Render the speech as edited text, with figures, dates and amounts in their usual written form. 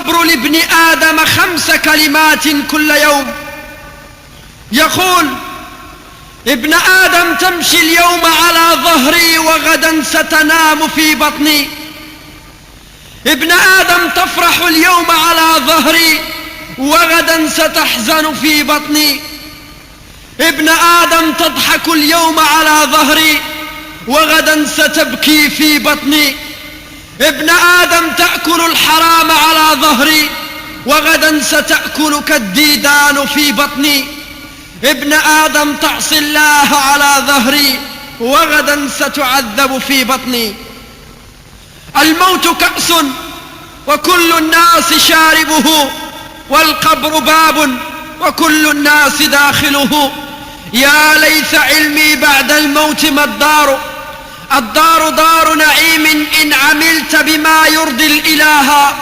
القبر لابن آدم 5 كلمات كل يوم، يقول: ابن آدم تمشي اليوم على ظهري وغدا ستنام في بطني. ابن آدم تفرح اليوم على ظهري وغدا ستحزن في بطني. ابن آدم تضحك اليوم على ظهري وغدا ستبكي في بطني. ابن آدم تأكل الحرام على ظهري وغدا ستأكلك الديدان في بطني. ابن آدم تعصي الله على ظهري وغدا ستعذب في بطني. الموت كأس وكل الناس شاربه، والقبر باب وكل الناس داخله. يا ليت علمي بعد الموت ما الدار، الدار دار نعيم إن عملت بما يرضي الإله،